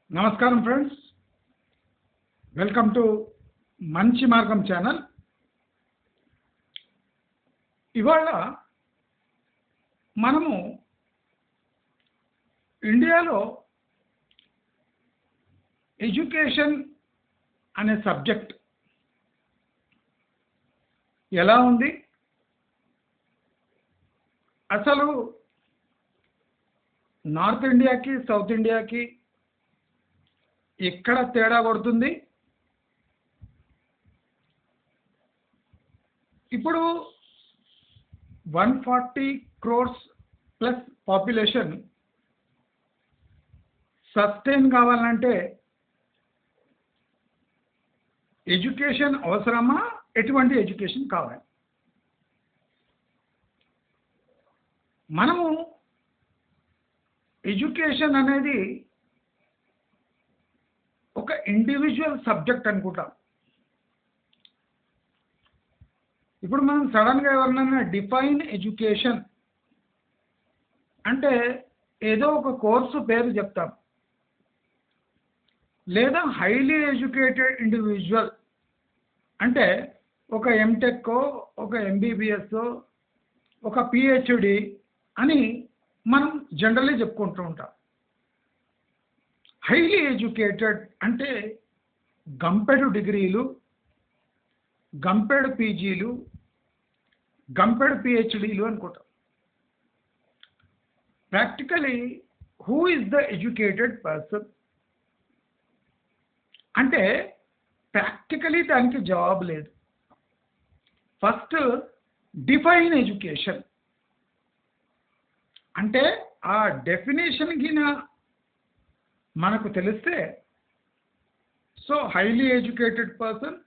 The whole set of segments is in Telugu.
నమస్కారం ఫ్రెండ్స్, వెల్కమ్ టు మంచి మార్గం ఛానల్. ఇవాళ మనము ఇండియాలో ఎడ్యుకేషన్ అనే సబ్జెక్ట్ ఎలా ఉంది, అసలు నార్త్ ఇండియాకి సౌత్ ఇండియాకి ఎక్కడ తేడా కొడుతుంది, ఇప్పుడు 140 crores ప్లస్ పాపులేషన్ సస్టైన్ కావాలంటే ఎడ్యుకేషన్ అవసరమా, ఎటువంటి ఎడ్యుకేషన్ కావాలి? మనము ఎడ్యుకేషన్ అనేది ఒక ఇండివిజువల్ సబ్జెక్ట్ అనుకుంటాం. ఇప్పుడు మనం సడన్గా ఎవరినైనా డిఫైన్ ఎడ్యుకేషన్ అంటే ఏదో ఒక కోర్సు పేరు చెప్తాం, లేదా హైలీ ఎడ్యుకేటెడ్ ఇండివిజువల్ అంటే ఒక ఎంటెక్, ఒక ఎంబీబీఎస్, ఒక పిహెచ్డి అని మనం జనరల్లీ చెప్పుకుంటూ ఉంటాం. హైలీ ఎడ్యుకేటెడ్ అంటే గంపెడు డిగ్రీలు, గంపెడు పీజీలు, గంపెడు పిహెచ్డీలు అనుకుంటాం. Practically who is the educated person అంటే ప్రాక్టికలీ దానికి జవాబు లేదు. ఫస్ట్ డిఫైన్ ఎడ్యుకేషన్ అంటే ఆ డెఫినేషన్కి మనకు తెలిస్తే, so highly educated person,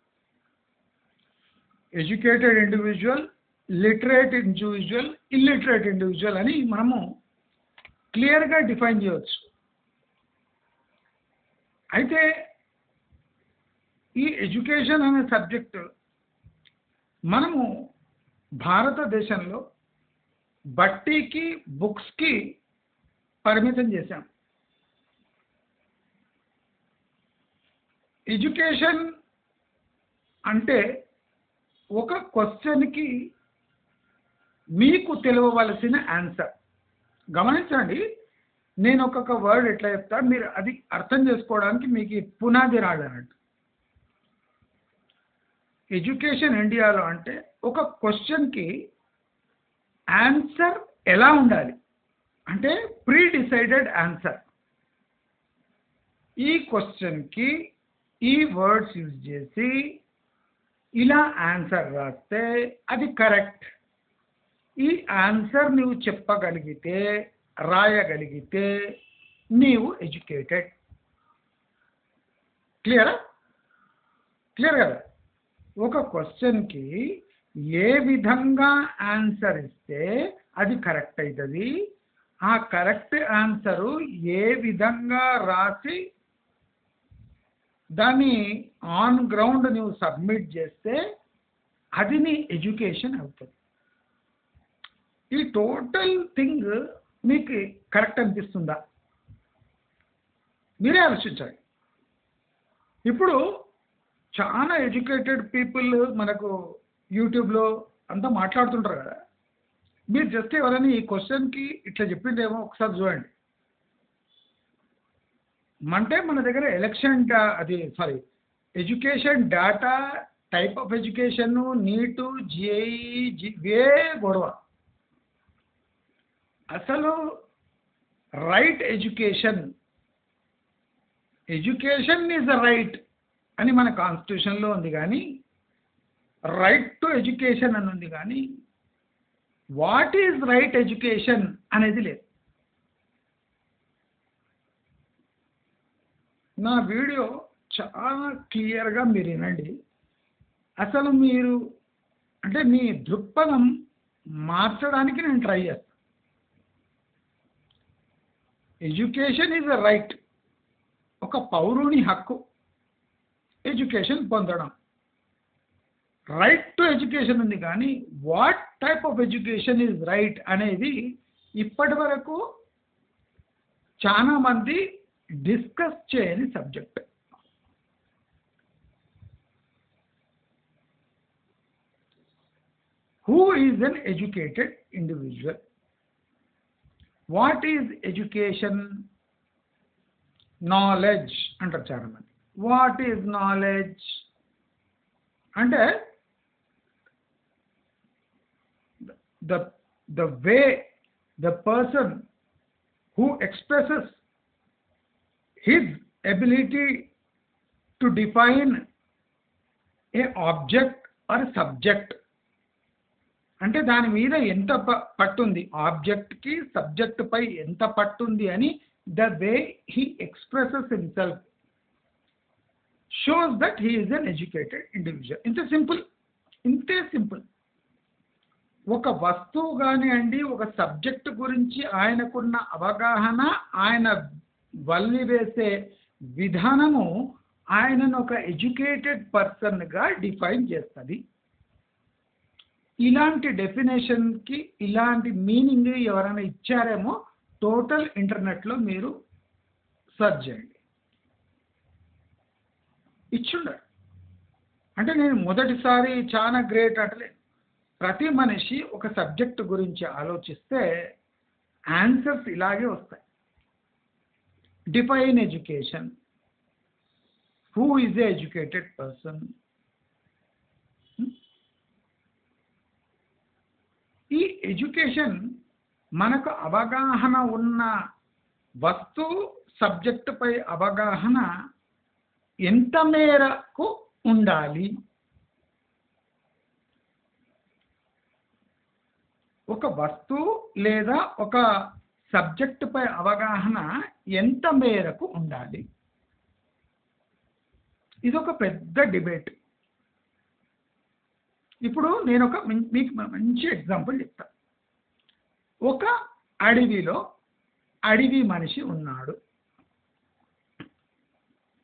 educated individual, literate individual, illiterate individual అని మనము క్లియర్గా డిఫైన్ చేయవచ్చు. అయితే ఈ ఎడ్యుకేషన్ అనే సబ్జెక్టు మనము భారతదేశంలో బట్టీకి, బుక్స్కి పరిమితం చేశాం. ఎడ్యుకేషన్ అంటే ఒక క్వశ్చన్కి మీకు తెలియవలసిన ఆన్సర్. గమనించండి, నేను ఒక్కొక్క వర్డ్ ఎట్లా చెప్తా, మీరు అది అర్థం చేసుకోవడానికి మీకు పునాది రాడన్నట్టు. ఎడ్యుకేషన్ ఇండియాలో అంటే ఒక క్వశ్చన్కి ఆన్సర్ ఎలా ఉండాలి అంటే ప్రీ డిసైడెడ్ ఆన్సర్. ఈ క్వశ్చన్కి ఈ వర్డ్స్ యూజ్ చేసి ఇలా ఆన్సర్ రాస్తే అది కరెక్ట్. ఈ ఆన్సర్ నువ్వు చెప్పగలిగితే, రాయగలిగితే నీవు ఎడ్యుకేటెడ్. క్లియర్ కదా? ఒక క్వశ్చన్కి ఏ విధంగా ఆన్సర్ ఇస్తే అది కరెక్ట్ అవుతుంది, ఆ కరెక్ట్ ఆన్సరు ఏ విధంగా రాసి దాన్ని ఆన్ గ్రౌండ్ నువ్వు సబ్మిట్ చేస్తే అది నీ ఎడ్యుకేషన్ అవుతుంది. ఈ టోటల్ థింగ్ మీకు కరెక్ట్ అనిపిస్తుందా? మీరే ఆలోచించండి. ఇప్పుడు చాలా ఎడ్యుకేటెడ్ పీపుల్ మనకు యూట్యూబ్లో అంతా మాట్లాడుతుంటారు కదా, మీరు జస్ట్ ఎవరైనా ఈ క్వశ్చన్కి ఇట్లా చెప్పిండేమో ఒకసారి చూడండి. అంటే మన దగ్గర education data, type of education, NEET, GIE వే గొడవ. అసలు right education is a right అని మన కాన్స్టిట్యూషన్లో ఉంది, కానీ రైట్ టు ఎడ్యుకేషన్ అని ఉంది, కానీ వాట్ ఈజ్ రైట్ ఎడ్యుకేషన్ అనేది లేదు. నా వీడియో చాలా క్లియర్గా మీరు వినండి. అసలు మీరు అంటే మీ దృక్పథం మార్చడానికి నేను ట్రై చేస్తాను. ఎడ్యుకేషన్ ఈజ్ అ రైట్, ఒక పౌరుని హక్కు ఎడ్యుకేషన్ పొందడం. రైట్ టు ఎడ్యుకేషన్ ఉంది, కానీ what type of education is right అనేది ఇప్పటి వరకు చాలా మంది డిస్కస్ చేయని subject. Who is an educated individual? What is education? Knowledge అంటారు చాలా మంది. వాట్ ఈజ్ నాలెడ్జ్ అంటే the way the person who expresses his ability to define a object or a subject, అంటే దాని మీద ఎంత పట్టుంది, ఆబ్జెక్ట్కి సబ్జెక్ట్ పై ఎంత పట్టుంది అని the way he expresses himself shows that he is an educated individual. ఇంతే సింపుల్. ఒక వస్తువు కానివ్వండి, ఒక సబ్జెక్ట్ గురించి ఆయనకున్న అవగాహన, ఆయన వల్లి వేసే విధానము ఆయనను ఒక ఎడ్యుకేటెడ్ పర్సన్గా డిఫైన్ చేస్తుంది. ఇలాంటి డెఫినేషన్కి ఇలాంటి మీనింగ్ ఎవరైనా ఇచ్చారేమో టోటల్ ఇంటర్నెట్లో మీరు సెర్చ్ చేయండి, ఇచ్చుండరు. అంటే నేను మొదటిసారి చాలా గ్రేట్ అంటలే. ప్రతి మనిషి ఒక సబ్జెక్ట్ గురించి ఆలోచిస్తే ఆన్సర్స్ ఇలాగే వస్తాయి. Define education, who is a educated person. ఈ ఎడ్యుకేషన్ మనకు అవగాహన ఉన్న వస్తువు సబ్జెక్టుపై అవగాహన ఎంత మేరకు ఉండాలి? ఒక వస్తువు లేదా ఒక సబ్జెక్టుపై అవగాహన ఎంత మేరకు ఉండాలి? ఇది ఒక పెద్ద డిబేట్. ఇప్పుడు నేను మీకు మంచి ఎగ్జాంపుల్ చెప్తా. ఒక అడవిలో అడవి మనిషి ఉన్నాడు.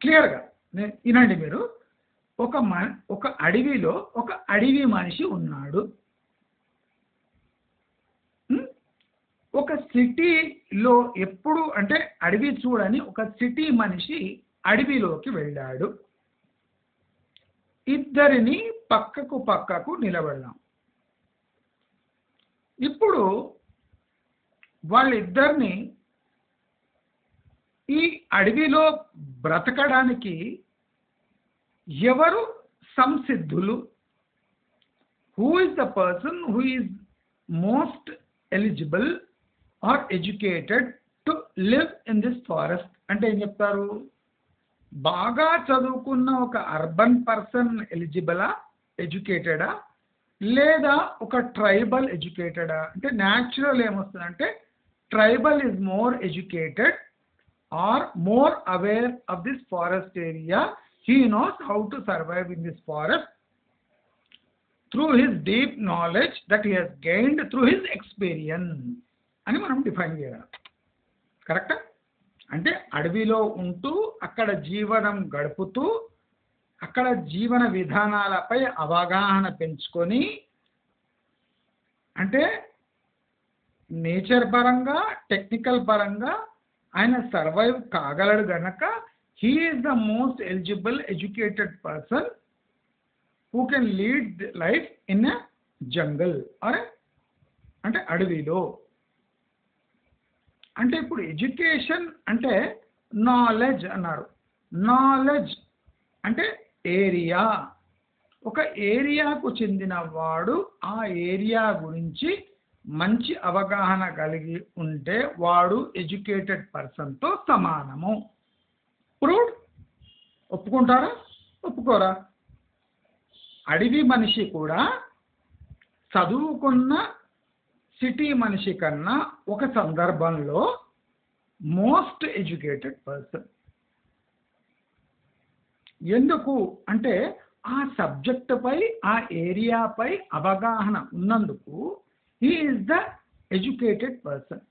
క్లియర్గా వినండి మీరు. ఒక అడవిలో ఒక అడవి మనిషి ఉన్నాడు. ఒక సిటీలో ఎప్పుడు అంటే అడవి చూడని ఒక సిటీ మనిషి అడవిలోకి వెళ్ళాడు. ఇద్దరిని పక్కకు నిలబెడదాం. ఇప్పుడు వాళ్ళిద్దరిని ఈ అడవిలో బ్రతకడానికి ఎవరు సంసిద్ధులు? Who is the person who is most eligible or educated to live in this forest? అంటే ఏం చెప్తారు? బాగా చదువుకున్న ఒక అర్బన్ పర్సన్ ఎలిజిబులా, ఎడ్యుకేటెడా, లేదా ఒక ట్రైబల్ ఎడ్యుకేటెడా? అంటే న్యాచురల్ ఏమొస్తుందంటే tribal is more educated or more aware of this forest area. He knows how to survive in this forest through his deep knowledge that he has gained through his experience అని మనం డిఫైన్ చేయాలి. కరెక్టా? అంటే అడవిలో ఉంటూ అక్కడ జీవనం గడుపుతూ అక్కడ జీవన విధానాలపై అవగాహన పెంచుకొని, అంటే నేచర్ పరంగా టెక్నికల్ పరంగా ఆయన సర్వైవ్ కాగలడు గనక he is the most eligible educated person who can lead life in a jungle or అంటే అడవిలో. అంటే ఇప్పుడు ఎడ్యుకేషన్ అంటే నాలెడ్జ్ అన్నారు. నాలెడ్జ్ అంటే ఏరియా. ఒక ఏరియాకు చెందిన వాడు ఆ ఏరియా గురించి మంచి అవగాహన కలిగి ఉంటే వాడు ఎడ్యుకేటెడ్ పర్సన్తో సమానము. ప్రూవ్డ్? ఒప్పుకుంటారా? ఒప్పుకోరా? అడవి మనిషి కూడా చదువుకున్న సిటీ మనిషి కన్నా ఒక సందర్భంలో మోస్ట్ ఎడ్యుకేటెడ్ పర్సన్. ఎందుకు అంటే ఆ సబ్జెక్టుపై ఆ ఏరియాపై అవగాహన ఉన్నందుకు he is the educated person,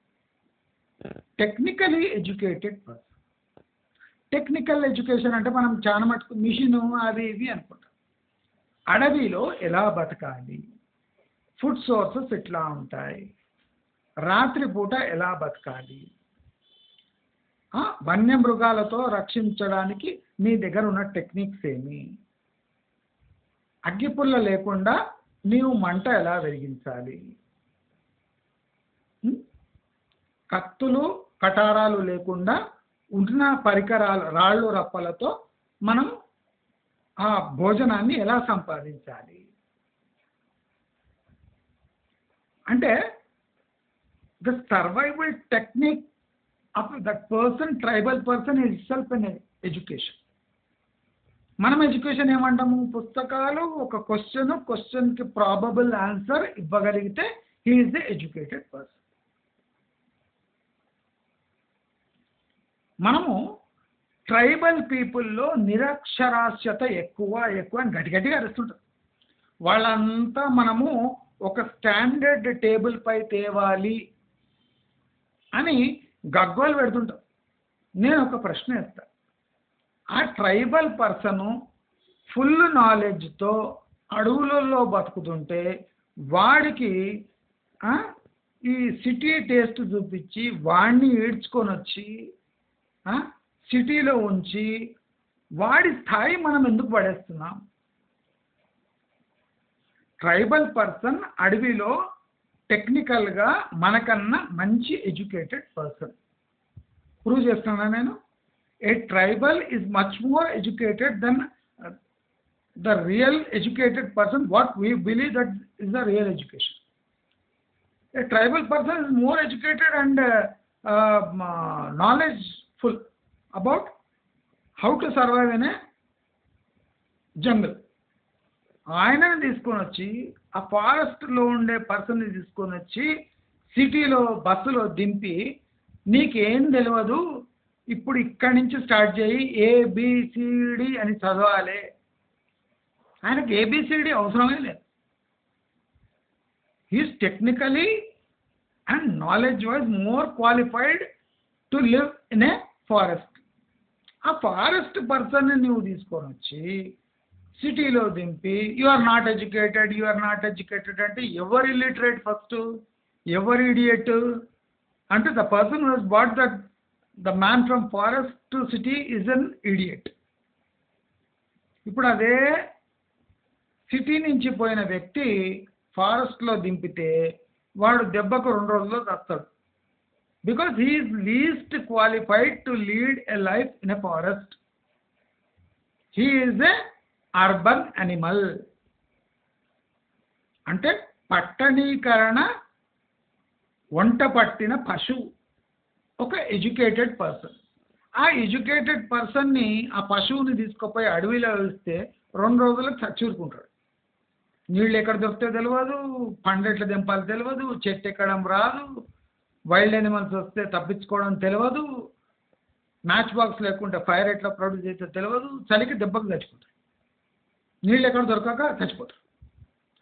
technically educated person. Technical education అంటే మనం చాలా మటుకు మిషను అవి ఇవి అనుకుంటాం. అడవిలో ఎలా బతకాలి, ఫుడ్ సోర్సెస్ ఎట్లా ఉంటాయి, రాత్రిపూట ఎలా బతకాలి, వన్యమృగాలతో రక్షించడానికి మీ దగ్గర ఉన్న టెక్నిక్స్ ఏమి? అగ్గిపుల్ల లేకుండా నీవు మంట ఎలా వెలిగించాలి? కత్తులు కటారాలు లేకుండా ఉన్న పరికరాలు రాళ్ళు రప్పలతో మనం ఆ భోజనాన్ని ఎలా సంపాదించాలి? అంటే the survival technique of that person, tribal person is self and education. మనం ఎడ్యుకేషన్ ఏమంటాము? పుస్తకాలు ఒక క్వశ్చన్కి ప్రాబబుల్ ఆన్సర్ ఇవ్వగలిగితే he is the educated person. మనము ట్రైబల్ పీపుల్లో నిరక్షరాస్యత ఎక్కువ అని గట్టిగా అరుస్తుంటారు. వాళ్ళంతా మనము ఒక స్టాండర్డ్ టేబుల్ పై తేవాలి అని గగ్గోలు పెడుతుంటాం. నేను ఒక ప్రశ్న వేస్తాను. ఆ ట్రైబల్ పర్సను ఫుల్ నాలెడ్జ్తో అడవులలో బతుకుతుంటే వాడికి ఈ సిటీ టేస్ట్ చూపించి వాడిని ఈడ్చుకొని వచ్చి సిటీలో ఉంచి వాడి స్థాయి మనం ఎందుకు పడేస్తున్నాం? ట్రైబల్ పర్సన్ అడవిలో టెక్నికల్గా మనకన్నా మంచి ఎడ్యుకేటెడ్ పర్సన్. ప్రూవ్ చేస్తున్నా నేను. A tribal is much more educated than the real educated person, what we believe that is the real education. A tribal person is more educated and knowledgeful about how to survive in a jungle. ఆయనని తీసుకొని వచ్చి ఆ ఫారెస్ట్లో ఉండే పర్సన్ని తీసుకొని వచ్చి సిటీలో బస్సులో దింపి నీకేం తెలియదు, ఇప్పుడు ఇక్కడి నుంచి స్టార్ట్ చేయి, ఏబిసిడి అని చదవాలి. ఆయనకు ఏబిసిడి అవసరమే లేదు. He's technically and knowledge wise more qualified to live in a forest. ఆ ఫారెస్ట్ పర్సన్ని నువ్వు తీసుకొని వచ్చి సిటీలో దింపి యు ఆర్ నాట్ ఎడ్యుకేటెడ్ అంటే ఎవరు ఇల్లిటరేట్ ఫస్ట్, ఎవరు ఇడియట్ అంటే the person who has bat that the man from forest to city is an idiot. ఇప్పుడు అదే సిటీ నుంచి పోయిన వ్యక్తి ఫారెస్ట్లో దింపితే వాడు దెబ్బకు 2 రోజుల్లో చస్తాడు. Because he is least qualified to lead a life in a forest. He is a urban animal. అంటే పట్టణీకరణ వంట పట్టిన పశువు ఒక ఎడ్యుకేటెడ్ పర్సన్. ఆ ఎడ్యుకేటెడ్ పర్సన్ని ఆ పశువుని తీసుకుపోయి అడవిలో వేస్తే 2 రోజులకు చచ్చూరుకుంటాడు. నీళ్ళు ఎక్కడ దొరికితే తెలియదు, పండు ఎట్లా దింపాలి తెలియదు, చెట్టు ఎక్కడం రాదు, వైల్డ్ యానిమల్స్ వస్తే తప్పించుకోవడం తెలియదు, మ్యాచ్ బాక్స్ లేకుంటే ఫైర్ ఎట్లా ప్రొడ్యూస్ చేస్తే తెలియదు, చలికి దెబ్బకు చచ్చిపోతాడు. నీళ్ళు ఎక్కడ దొరకక చచ్చిపోతాడు.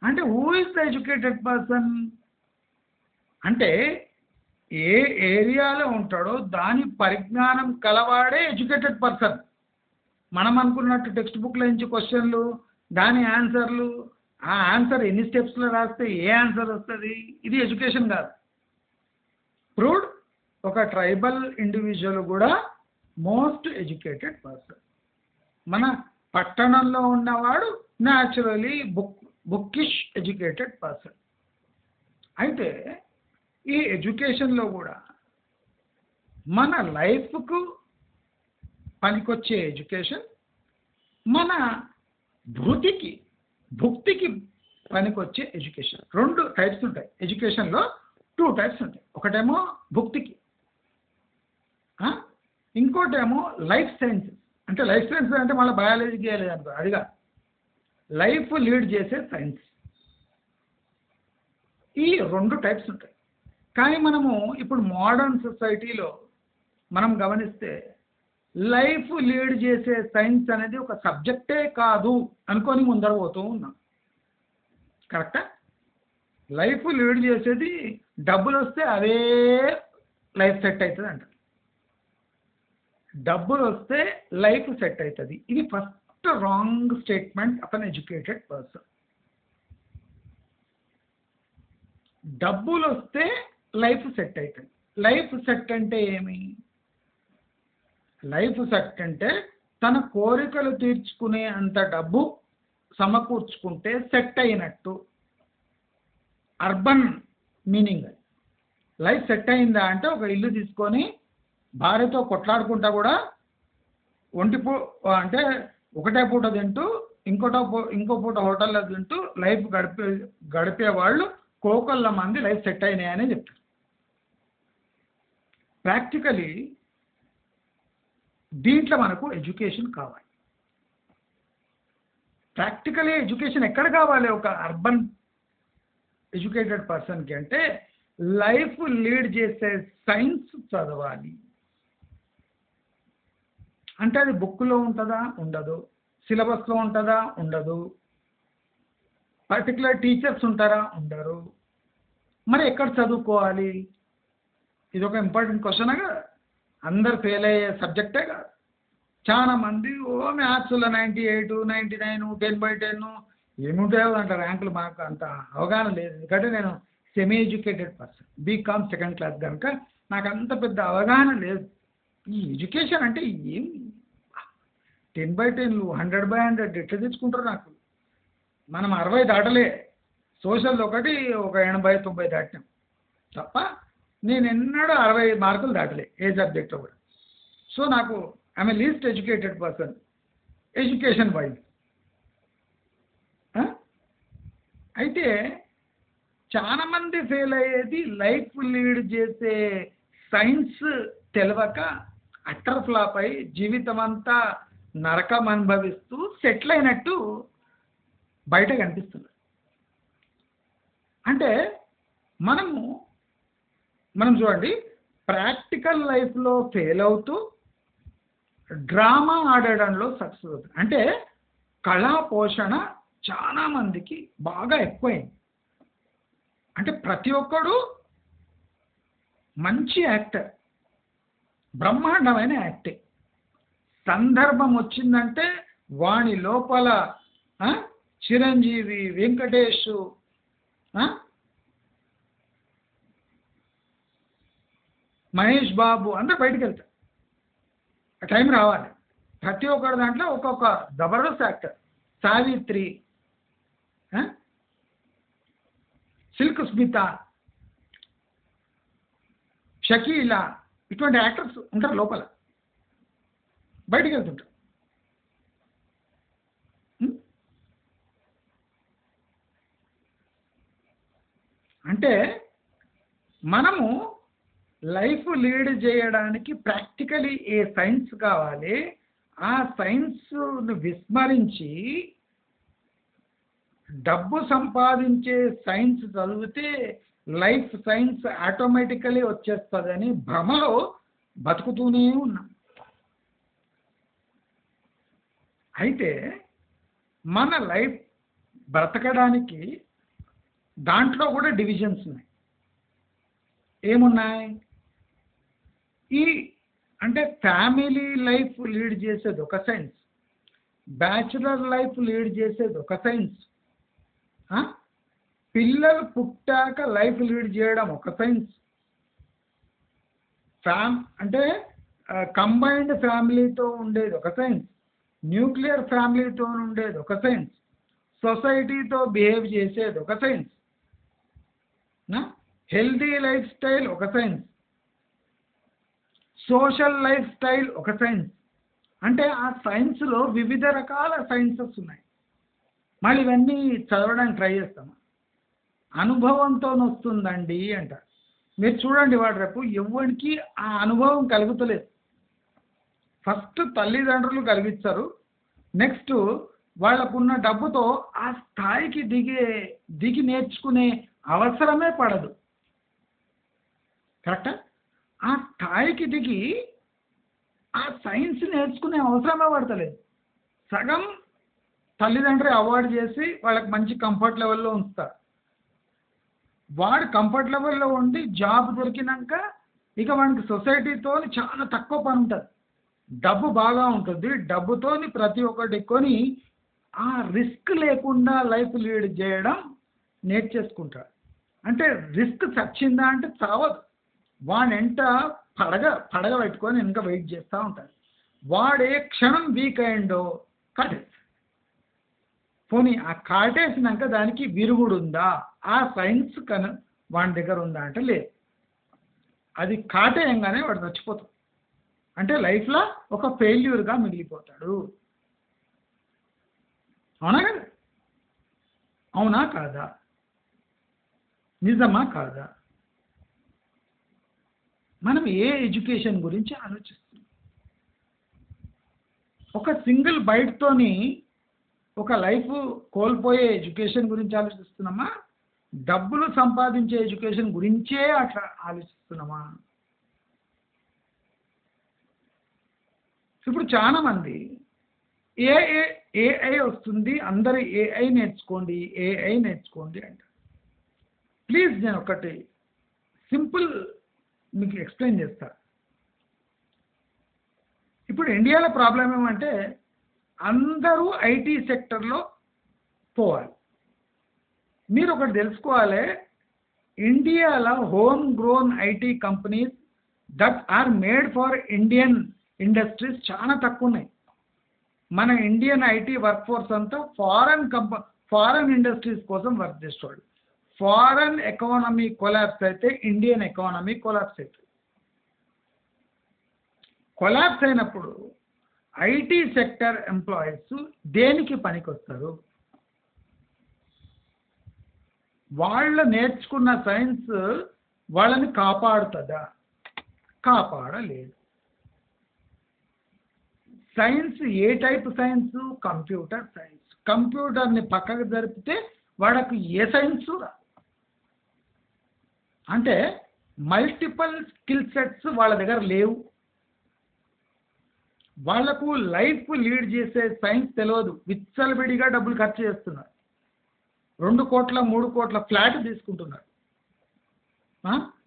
అంటే who is the educated person? అంటే ఏ ఏరియాలో ఉంటాడో దాని పరిజ్ఞానం కలవాడే ఎడ్యుకేటెడ్ పర్సన్. మనం అనుకున్నట్టు టెక్స్ట్ బుక్లో నుంచి క్వశ్చన్లు, దాని ఆన్సర్లు, ఆ ఆన్సర్ ఎన్ని స్టెప్స్లో రాస్తే ఏ ఆన్సర్ వస్తుంది, ఇది ఎడ్యుకేషన్ కాదు. ప్రూవ్డ్ ఒక ట్రైబల్ ఇండివిజువల్ కూడా మోస్ట్ ఎడ్యుకేటెడ్ పర్సన్. మన పట్టణంలో ఉన్నవాడు న్యాచురలీ బుక్కిష్ ఎడ్యుకేటెడ్ పర్సన్. అయితే ఈ ఎడ్యుకేషన్లో కూడా మన లైఫ్కు పనికొచ్చే ఎడ్యుకేషన్, మన భుక్తికి పనికొచ్చే ఎడ్యుకేషన్. 2 టైప్స్ ఉంటాయి ఎడ్యుకేషన్లో. 2 టైప్స్ ఉంటాయి. ఒకటేమో భుక్తికి, ఇంకోటేమో లైఫ్ సైన్సెస్. అంటే లైఫ్ సైన్సెస్ అంటే మళ్ళీ బయాలజీకి వేయలేదు అనుకో, అదిగా లైఫ్ లీడ్ చేసే సైన్స్. ఈ 2 టైప్స్ ఉంటాయి. కానీ మనము ఇప్పుడు మోడర్న్ సొసైటీలో మనం గమనిస్తే లైఫ్ లీడ్ చేసే సైన్స్ అనేది ఒక సబ్జెక్టే కాదు అనుకొని ముందర పోతూ ఉన్నాం. కరెక్టా? లైఫ్ లీడ్ చేసేది డబ్బులు వస్తే అదే లైఫ్ సెట్ అవుతుంది అంట. డబ్బులు వస్తే లైఫ్ సెట్ అవుతుంది. ఇది first wrong statement of an educated person. డబ్బులు వస్తే లైఫ్ సెట్ అవుతుంది. లైఫ్ సెట్ అంటే ఏమి? లైఫ్ సెట్ అంటే తన కోరికలు తీర్చుకునే అంత డబ్బు సమకూర్చుకుంటే సెట్ అయినట్టు. అర్బన్ మీనింగ్ అది. లైఫ్ సెట్ అయిందా అంటే ఒక ఇల్లు తీసుకొని భార్యతో కొట్లాడుకుంటా కూడా అంటే ఒకటే పూట తింటూ ఇంకో పూట హోటల్లో తింటూ లైఫ్ గడిపే వాళ్ళు కోకొల్ల మంది లైఫ్ సెట్ అయినాయని చెప్తారు. ప్రాక్టికలీ దీంట్లో మనకు ఎడ్యుకేషన్ కావాలి. ప్రాక్టికలీ ఎడ్యుకేషన్ ఎక్కడ కావాలి ఒక అర్బన్ ఎడ్యుకేటెడ్ పర్సన్కి అంటే లైఫ్ లీడ్ చేసే సైన్స్ చదవాలి. అంటే అది బుక్లో ఉంటుందా? ఉండదు. సిలబస్లో ఉంటుందా? ఉండదు. పర్టికులర్ టీచర్స్ ఉంటారా? ఉండరు. మరి ఎక్కడ చదువుకోవాలి? ఇది ఒక ఇంపార్టెంట్ క్వశ్చన్ కదా. అందరు ఫెయిల్ అయ్యే సబ్జెక్టే కాదు. చాలా మంది మ్యాథ్స్లో 98, 99, 10/10 ఏముంటాయో అంట ర్యాంకులు. మాకు అంత అవగాహన లేదు, ఎందుకంటే నేను semi educated person, BCom second class కనుక నాకు అంత పెద్ద అవగాహన లేదు. ఈ ఎడ్యుకేషన్ అంటే ఏం 10/10, 100/100 ఎట్లా తెచ్చుకుంటారు? నాకు మనం 60 దాటలే, సోషల్ ఒకటి ఒక 80-90 దాటినాం తప్ప నేను ఎన్నడూ 60 మార్కులు దాటలే ఏ సబ్జెక్ట్లో కూడా. సో నాకు I'm least educated person education wise. అయితే చాలామంది ఫెయిల్ అయ్యేది లైఫ్ లీడ్ చేసే సైన్స్ తెలియక అట్టర్ ఫ్లాప్ అయి జీవితం అంతా నరకం అనుభవిస్తూ సెటిల్ అయినట్టు బయట కనిపిస్తుంది. అంటే మనం చూడండి, ప్రాక్టికల్ లైఫ్లో ఫెయిల్ అవుతూ డ్రామా ఆడడంలో సక్సెస్ అవుతుంది. అంటే కళా పోషణ చాలా మందికి బాగా ఎక్కువైంది. అంటే ప్రతి ఒక్కడు మంచి యాక్టర్, బ్రహ్మాండమైన యాక్టింగ్. సందర్భం వచ్చిందంటే వాని లోపల చిరంజీవి, వెంకటేష్, మహేష్ బాబు అందరూ బయటకు వెళ్తారు. టైం రావాలి. ప్రతి ఒక్కరి దాంట్లో ఒక్కొక్క జబర్దస్త్ యాక్టర్. సావిత్రి, సిల్క్ స్మిత, షకీలా, ఇటువంటి యాక్టర్స్ ఉంటారు లోపల, బయటికి వెళ్తుంటారు. అంటే మనము లైఫ్ లీడ్ చేయడానికి ప్రాక్టికలీ ఏ సైన్స్ కావాలి, ఆ సైన్స్ను విస్మరించి డబ్బు సంపాదించే సైన్స్ చదివితే లైఫ్ సైన్స్ ఆటోమేటికలీ వచ్చేస్తుందని భ్రమలో బతుకుతూనే ఉన్నాం. అయితే మన లైఫ్ బ్రతకడానికి దాంట్లో కూడా డివిజన్స్ ఉన్నాయి. ఏమున్నాయి? అంటే ఫ్యామిలీ లైఫ్ లీడ్ చేసేది ఒక సైన్స్, బ్యాచులర్ లైఫ్ లీడ్ చేసేది ఒక సైన్స్, పిల్లలు పుట్టాక లైఫ్ లీడ్ చేయడం ఒక సైన్స్, అంటే కంబైన్డ్ ఫ్యామిలీతో ఉండేది ఒక సైన్స్, న్యూక్లియర్ ఫ్యామిలీతో ఉండేది ఒక సైన్స్, సొసైటీతో బిహేవ్ చేసేది ఒక సైన్స్, హెల్దీ లైఫ్ స్టైల్ ఒక సైన్స్, సోషల్ లైఫ్ స్టైల్ ఒక సైన్స్. అంటే ఆ సైన్స్లో వివిధ రకాల సైన్సెస్ ఉన్నాయి. మళ్ళీ ఇవన్నీ చదవడానికి ట్రై చేస్తాము. అనుభవంతో వస్తుందండి అంటారు. మీరు చూడండి, వాడు రేపు ఎవరికి ఆ అనుభవం కలుగుతలేదు. ఫస్ట్ తల్లిదండ్రులు కలిగిస్తారు, నెక్స్ట్ వాళ్ళకున్న డబ్బుతో ఆ స్థాయికి దిగి నేర్చుకునే అవసరమే పడదు. కరెక్టా? ఆ స్థాయికి దిగి ఆ సైన్స్ నేర్చుకునే అవసరమే పడతలేదు. సగం తల్లిదండ్రి అవార్డు చేసి వాళ్ళకి మంచి కంఫర్ట్ లెవెల్లో ఉంచుతారు. వాడు కంఫర్ట్ లెవెల్లో ఉండి జాబ్ దొరికినాక ఇక వాడికి సొసైటీతో చాలా తక్కువ పని ఉంటుంది, డబ్బు బాగా ఉంటుంది. డబ్బుతోని ప్రతి ఒక్కటి కొని ఆ రిస్క్ లేకుండా లైఫ్ లీడ్ చేయడం నేర్చేసుకుంటాడు. అంటే రిస్క్ చచ్చిందా అంటే చావదు. వాడెంట పడగ పెట్టుకొని ఇంకా వెయిట్ చేస్తూ ఉంటాడు. వాడే క్షణం వీక్ అయిండో కాటేసి, పోనీ ఆ కాటేసినాక దానికి విరుగుడు ఉందా, ఆ సైన్స్ వాడి దగ్గర ఉందా అంటే లేదు. అది కాటేయంగానే వాడు చచ్చిపోతాడు. అంటే లైఫ్లో ఒక ఫెయిల్యూర్గా మిగిలిపోతాడు. అవునా కదా? అవునా కాదా? నిజమా కాదా? మనం ఏ ఎడ్యుకేషన్ గురించి ఆలోచిస్తున్నాం? ఒక సింగిల్ బైట్తోని ఒక లైఫ్ కోల్పోయే ఎడ్యుకేషన్ గురించి ఆలోచిస్తున్నామా, డబ్బులు సంపాదించే ఎడ్యుకేషన్ గురించే అట్లా ఆలోచిస్తున్నామా? ఇప్పుడు చాలా మంది ఏఐ వస్తుంది, అందరూ ఏఐ నేర్చుకోండి ఏఐ నేర్చుకోండి అంటారు. ప్లీజ్ నేను ఒకటి సింపుల్ మీకు ఎక్స్ప్లెయిన్ చేస్తా. ఇప్పుడు ఇండియాలో ప్రాబ్లం ఏమంటే అందరూ ఐటీ సెక్టర్లో పోవాలి. మీరు ఒకటి తెలుసుకోవాలి, ఇండియాలో home grown IT companies that are made for Indian industries చాలా తక్కువ ఉన్నాయి. మన ఇండియన్ ఐటీ వర్క్ ఫోర్స్ అంతా ఫారెన్ ఇండస్ట్రీస్ కోసం వర్క్ చేసేవాళ్ళు. ఫారెన్ ఎకానమీ కొలాప్స్ అయితే ఇండియన్ ఎకానమీ కొలాప్స్ అవుతుంది. కొలాప్స్ అయినప్పుడు ఐటీ సెక్టర్ ఎంప్లాయీస్ దేనికి పనికొస్తారు? వాళ్ళు నేర్చుకున్న సైన్స్ వాళ్ళని కాపాడుతుందా? కాపాడలేదు. సైన్స్ ఏ టైప్ సైన్స్? Computer science. కంప్యూటర్ని పక్కకు జరిపితే వాడకు ఏ సైన్స్ రా. అంటే మల్టిపుల్ స్కిల్ సెట్స్ వాళ్ళ దగ్గర లేవు. వాళ్లకు లైఫ్ లీడ్ చేసే సైన్స్ తెలియదు. విచ్చలవిడిగా డబ్బులు ఖర్చు చేస్తున్నారు. 2 కోట్ల 3 కోట్ల ఫ్లాట్ తీసుకుంటున్నాడు,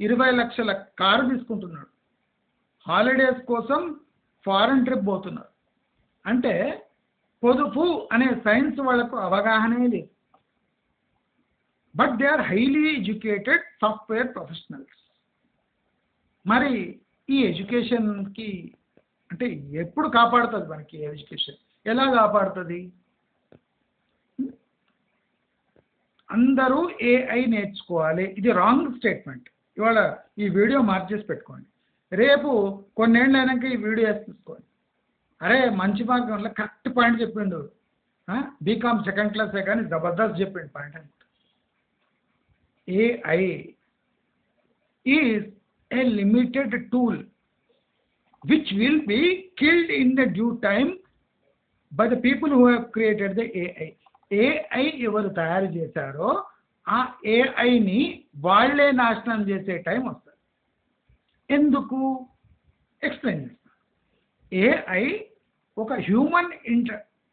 20 లక్షల కారు తీసుకుంటున్నాడు, హాలిడేస్ కోసం ఫారెన్ ట్రిప్ పోతున్నారు. అంటే పొదుపు అనే సైన్స్ వాళ్ళకు అవగాహనే లేదు. But they are highly educated software professionals. మరి ఈ ఎడ్యుకేషన్కి అంటే ఎప్పుడు కాపాడుతుంది? మనకి ఎడ్యుకేషన్ ఎలా కాపాడుతుంది? అందరూ ఏఐ నేర్చుకోవాలి, ఇది రాంగ్ స్టేట్మెంట్. ఇవాళ ఈ వీడియో మార్చేసి పెట్టుకోండి. రేపు కొన్నేళ్ళు అయినాక ఈ వీడియో వేసి తీసుకోండి. అరే మంచి మార్గంలో కరెక్ట్ పాయింట్ చెప్పిండు, బీకామ్ సెకండ్ క్లాసే కానీ జబర్దస్త్ చెప్పిండు పాయింట్ అనమాట. AI is a limited tool which will be killed in the due time by the people who have created the AI. AI ఎవరు తయారు చేశారో ఆ ఏఐని వాళ్ళే నాశనం చేసే టైం వస్తుంది. ఎందుకు? ఎక్స్ప్లెయిన్ చేస్తాను. ఏఐ ఒక హ్యూమన్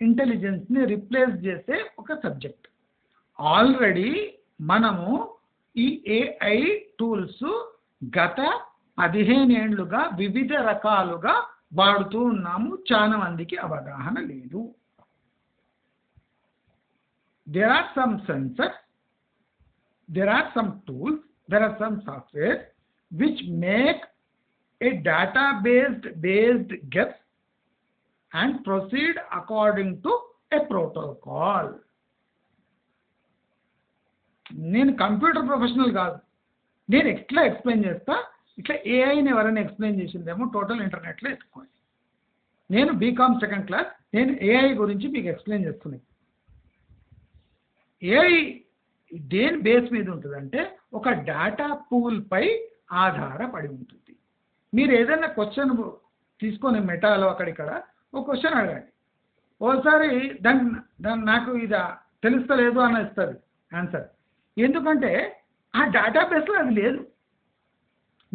ఇంటెలిజెన్స్ని రిప్లేస్ చేసే ఒక సబ్జెక్ట్. ఆల్రెడీ మనము ఈ ఏఐ టూల్స్ గత 15 ఏళ్లుగా వివిధ రకాలుగా వాడుతూ ఉన్నాము. చాలా మందికి అవగాహన లేదు. There are some sensors, there are some tools, there are some software which make a based guess and proceed according to a protocol. నేను కంప్యూటర్ ప్రొఫెషనల్ కాదు, నేను ఎట్లా ఎక్స్ప్లెయిన్ చేస్తా, ఇట్లా ఏఐని ఎవరైనా ఎక్స్ప్లెయిన్ చేసిందేమో టోటల్ ఇంటర్నెట్లో ఎత్తుకోండి. నేను బీకామ్ సెకండ్ క్లాస్, నేను ఏఐ గురించి మీకు ఎక్స్ప్లెయిన్ చేస్తున్నాను. ఏఐ దేని బేస్ మీద ఉంటుందంటే ఒక డేటా పూల్పై ఆధారపడి ఉంటుంది. మీరు ఏదైనా క్వశ్చన్ తీసుకొని మెటాలో అక్కడిక్కడ ఒక క్వశ్చన్ అడగండి, ఓసారి దాన్ని నాకు ఇది తెలుస్తలేదు అని ఇస్తుంది ఆన్సర్. ఎందుకంటే ఆ డేటాబేస్లో అది లేదు.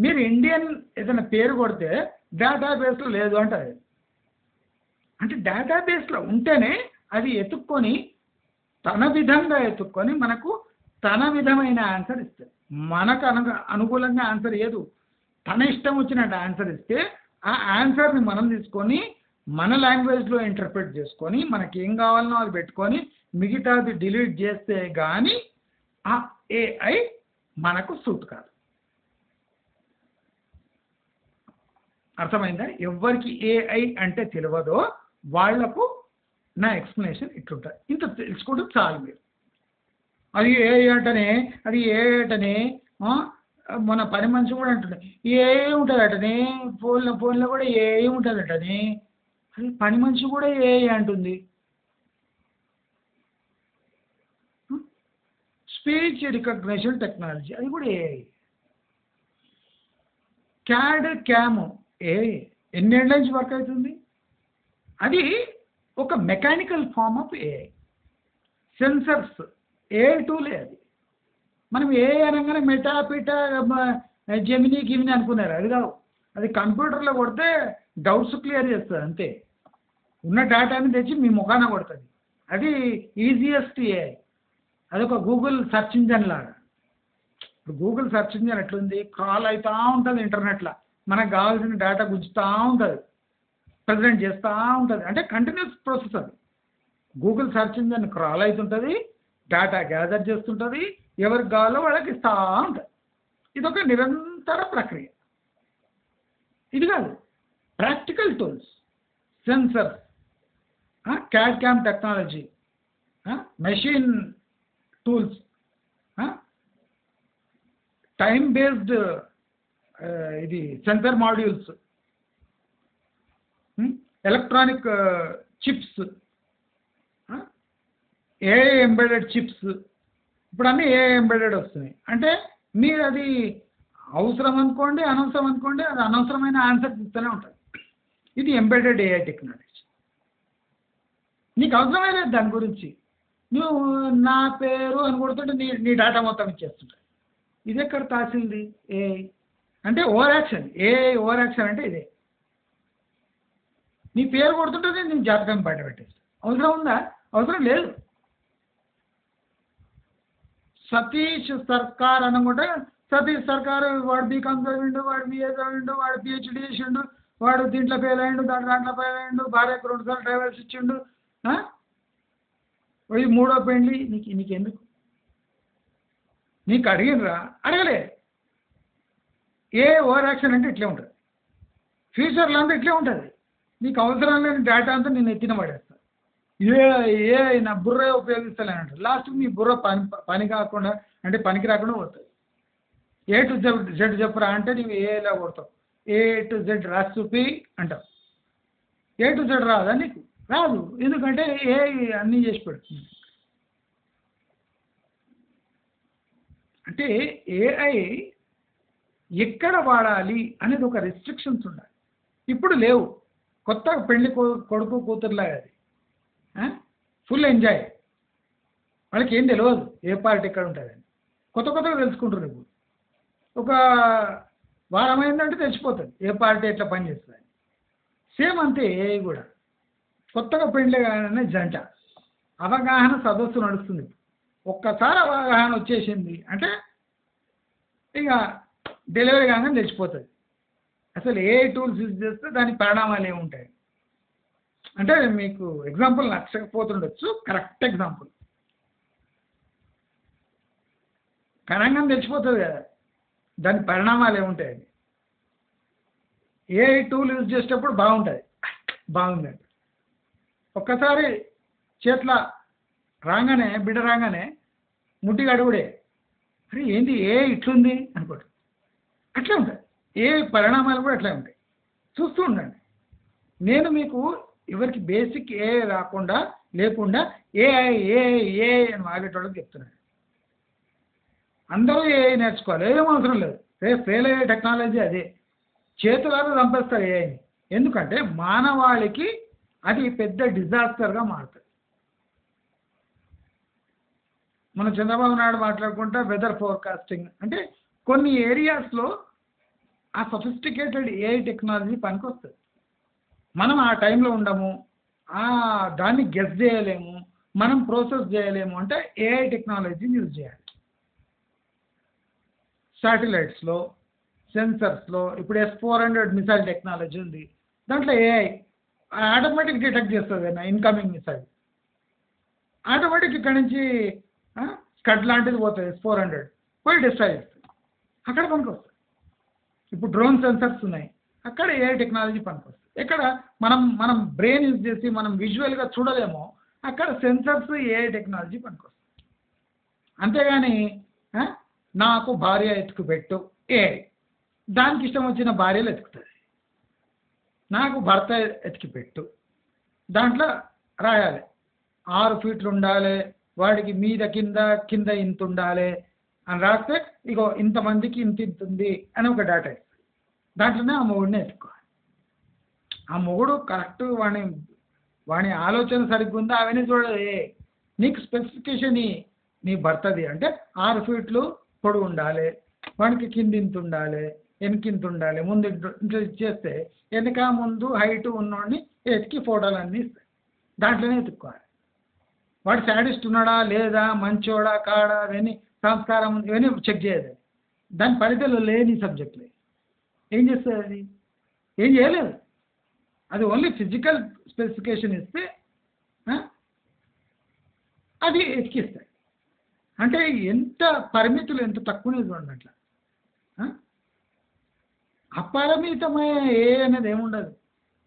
మీరు ఇండియన్ ఏదైనా పేరు కొడితే డేటాబేస్లో లేదు అంటారు. అంటే డేటాబేస్లో ఉంటేనే అది ఎత్తుక్కొని తన విధంగా ఎత్తుక్కొని మనకు తన విధమైన ఆన్సర్ ఇస్తుంది. మనకు అనుకూలంగా ఆన్సర్ ఏదు, తన ఇష్టం వచ్చినట్టు ఆన్సర్ ఇస్తే ఆ ఆన్సర్ని మనం తీసుకొని మన లాంగ్వేజ్లో ఇంటర్ప్రిట్ చేసుకొని మనకి ఏం కావాలనో అది పెట్టుకొని మిగతాది డిలీట్ చేస్తే కానీ ఆ ఏఐ మనకు సూట్ కాదు. అర్థమైందా? ఎవరికి ఏఐ అంటే తెలియదో వాళ్లకు నా ఎక్స్ప్లెనేషన్ ఇట్లుంటుంది. ఇంత తెలుసుకుంటే చాలు మీరు. అది ఏఐ అంటనే మన పని మనిషి కూడా అంటుండే ఏఐ ఉంటుంది అటనే, ఫోన్లో కూడా ఏఐ ఉంటుంది అటనే. అది పని మనిషి కూడా ఏఐ అంటుంది. స్పీచ్ రికగ్నిషన్ టెక్నాలజీ అది కూడా ఏఐ. క్యామ్ ఏఐ ఎన్నేళ్ళ నుంచి వర్క్ అవుతుంది. అది ఒక mechanical form of AI. Sensors AI టూలే. అది మనం ఏఐ అనగానే మెటాపిటా జెమినీ గిమిని అనుకున్నారు. అది కావు. అది కంప్యూటర్లో కొడితే డౌట్స్ క్లియర్ చేస్తుంది అంతే. ఉన్న డేటాని తెచ్చి మీ ముఖాన కొడుతుంది. అది ఈజియెస్ట్ ఏఐ. అదొక గూగుల్ సెర్చ్ ఇంజన్ లాగా. ఇప్పుడు గూగుల్ సెర్చ్ ఇంజన్ ఎట్లుంది, క్రాల్ అవుతూ ఉంటుంది ఇంటర్నెట్లో, మనకు కావాల్సిన డేటా గుంజుతూ ఉంటుంది, ప్రజెంట్ చేస్తూ ఉంటుంది. అంటే కంటిన్యూస్ ప్రాసెస్. అది గూగుల్ సెర్చ్ ఇంజన్ క్రాల్ అవుతుంటుంది, డేటా గ్యాదర్ చేస్తుంటుంది, ఎవరికి కావాలో వాళ్ళకి ఇస్తూ ఉంటుంది. ఇదొక నిరంతర ప్రక్రియ. ఇది కాదు, practical tools, sensors, CAM technology, machine tools, time based ఇది sensor modules, electronic chips, AI embedded chips. ఇప్పుడు అన్నీ ఏఐ ఎంబెడెడ్ వస్తున్నాయి. అంటే మీరు అది అవసరం అనుకోండి, అనవసరం అనుకోండి, అది అనవసరమైన ఆన్సర్ ఇస్తూనే ఉంటుంది. ఇది ఎంబెడెడ్ ఏఐ టెక్నాలజీ. నీకు అవసరమే లేదు దాని గురించి. నువ్వు నా పేరు అని కొడుతుంటే నీ డేటా మొత్తం ఇచ్చేస్తుంటాయి. ఇది ఎక్కడ తాసింది ఏఐ అంటే? Over action. AI over action అంటే ఇదే. నీ పేరు కొడుతుంటే నేను జాతకం బయట పెట్టేస్తాను. అవసరం ఉందా? అవసరం లేదు. సతీష్ సర్కార్ అనుకుంటే సతీష్ సర్కార్ వాడు బీకామ్ చదివిండు, వాడు బిఏ చదివిండు, వాడు పిహెచ్డి చేసిండు, వాడు దీంట్లో ఫెయిల్ అయ్యిండు, దాంట్లో ఫెయిల్ అయ్యిండు, భార్యకు 2 సార్లు డైవర్స్ ఇచ్చిండు, ఇది 3వ పెండ్లి. నీకెందుకు? నీకు అడిగినరా? అడగలే. ఏ ఓవర్ యాక్షన్ అంటే ఇట్లే ఉంటుంది. ఫ్యూచర్లో అంతా ఇట్లే ఉంటుంది. నీకు అవసరం లేని డేటా అంతా నేను ఎత్తిన పడేస్తాను. నా బుర్ర ఉపయోగిస్తలేనంటారు. లాస్ట్కి మీ బుర్ర పని కాకుండా అంటే పనికి రాకుండా పోతుంది. ఏ టు జెడ్ చెప్పురా అంటే నువ్వు ఏలా కొడతావు. ఏ టు జెడ్ రాసి చూపి అంటావు. ఏ టు జెడ్ రాదా? నీకు రాదు. ఎందుకంటే ఏ అన్నీ చేసి పెడుతుంది. అంటే ఏఐ ఎక్కడ వాడాలి అనేది ఒక రెస్ట్రిక్షన్స్ ఉండాలి. ఇప్పుడు లేవు. కొత్తగా పెళ్లి కొడుకు కూతురులాగా అది ఫుల్ ఎంజాయ్. వాళ్ళకి ఏం తెలియదు ఏ పార్టీ ఎక్కడ ఉంటుందని. కొత్తగా తెలుసుకుంటారు. ఇప్పుడు ఒక వారం అయిందంటే తెలిసిపోతుంది ఏ పార్టీ ఎట్లా పనిచేస్తుంది. సేమ్ అంతే ఏఐ కూడా. కొత్తగా పెళ్లి కానీ జంట అవగాహన సదస్సు నడుస్తుంది. ఒక్కసారి అవగాహన వచ్చేసింది అంటే ఇక డెలివరీ కాగానే తెలిసిపోతుంది అసలు ఏ టూల్స్ యూజ్ చేస్తే దాని పరిణామాలు ఏముంటాయి. అంటే మీకు ఎగ్జాంపుల్ నచ్చకపోతుండొచ్చు, కరెక్ట్ ఎగ్జాంపుల్ కనంగానే తెలిసిపోతుంది కదా దాని పరిణామాలు ఏముంటాయని. ఏ టూల్ యూజ్ చేసేటప్పుడు బాగుంటుంది, బాగుందండి. ఒక్కసారి చేతిలో రాగానే బిడ్డ రాగానే ముట్టిగా అడుగుడే, అరే ఏంది ఏ ఇట్లుంది అనుకోండి. అట్లే ఉంటుంది. ఏ పరిణామాలు కూడా అట్లే ఉంటాయి. చూస్తూ ఉండండి. నేను మీకు ఎవరికి బేసిక్ ఏ రాకుండా లేకుండా ఏఐ అని వాగేటోళ్ళకి చెప్తున్నాను. అందరూ ఏఐ నేర్చుకోవాలి, ఏం అవసరం లేదు. రేపు ఫెయిల్ అయ్యే టెక్నాలజీ అదే. చేతులారా చంపేస్తారు ఏఐని. ఎందుకంటే మానవాళికి అది పెద్ద డిజాస్టర్గా మారుతుంది. మన చంద్రబాబు నాయుడు మాట్లాడుకుంటా వెదర్ ఫోర్కాస్టింగ్ అంటే కొన్ని ఏరియాస్లో ఆ సొఫిస్టికేటెడ్ ఏఐ టెక్నాలజీ పనికొస్తుంది. మనం ఆ టైంలో ఉండము, దాన్ని గెస్ చేయలేము, మనం ప్రాసెస్ చేయలేము అంటే ఏఐ టెక్నాలజీని యూజ్ చేయాలి. శాటిలైట్స్లో, సెన్సర్స్లో ఇప్పుడు S-400 మిసైల్ టెక్నాలజీ ఉంది. దాంట్లో ఏఐ ఆటోమేటిక్ డిటెక్ట్ చేస్తుంది కదా ఇన్కమింగ్ మిసైల్. ఆటోమేటిక్ ఇక్కడ నుంచి స్కడ్ లాంటిది పోతుంది S-400 పోయి డిస్ట్రాయ్ చేస్తుంది. అక్కడ పనికి వస్తుంది. ఇప్పుడు డ్రోన్ సెన్సర్స్ ఉన్నాయి, అక్కడ ఏఐ టెక్నాలజీ పనికొస్తుంది. ఎక్కడ మనం బ్రెయిన్ యూజ్ చేసి మనం విజువల్గా చూడలేమో అక్కడ సెన్సర్స్ ఏఐ టెక్నాలజీ పనికొస్తుంది. అంతేగాని ఆ, నాకు భార్య ఎత్తుకు పెట్టు ఏఐ దానికి ఇష్టం వచ్చిన భార్యలు ఎత్తుకుతుంది. నాకు భర్త ఎతికి పెట్టు దాంట్లో రాయాలి 6 ఫీట్లు ఉండాలి, వాడికి మీద కింద కింద ఇంత ఉండాలి అని రాస్తే ఇగో ఇంతమందికి ఇంత ఇంత ఉంది అని ఒక డేటా ఇస్తుంది. దాంట్లోనే ఆ మొగుడిని ఎత్తుకోవాలి. ఆ మొగుడు కరెక్ట్ వాని ఆలోచన సరిగ్గా ఉందా అవన్నీ చూడాలి. నీకు స్పెసిఫికేషన్ నీ భర్తది అంటే 6 ఫీట్లు పొడవు ఉండాలి, వానికి కింది ఇంత ఉండాలి, వెనకింత ఉండాలి, ముందు ఇంట్లో ఇచ్చేస్తే వెనక ముందు హైట్ ఉన్నోడిని ఎతికి ఫోటోలు అన్నీ ఇస్తాయి. దాంట్లోనే ఎత్తుక్కోవాలి. వాడు శాడిస్ట్ ఉన్నాడా లేదా, మంచోడా కాడా, అవన్నీ సంస్కారం ఇవన్నీ చెక్ చేయదు. దాని పరిధిలో లేని సబ్జెక్టులే ఏం చేస్తుంది, అది ఏం చేయలేదు. అది ఓన్లీ ఫిజికల్ స్పెసిఫికేషన్ ఇస్తే అది ఎతికిస్తాయి. అంటే ఎంత పరిమితులు ఎంత తక్కువనే చూడండి. అట్లా అపరిమితమైన ఏ అనేది ఏముండదు.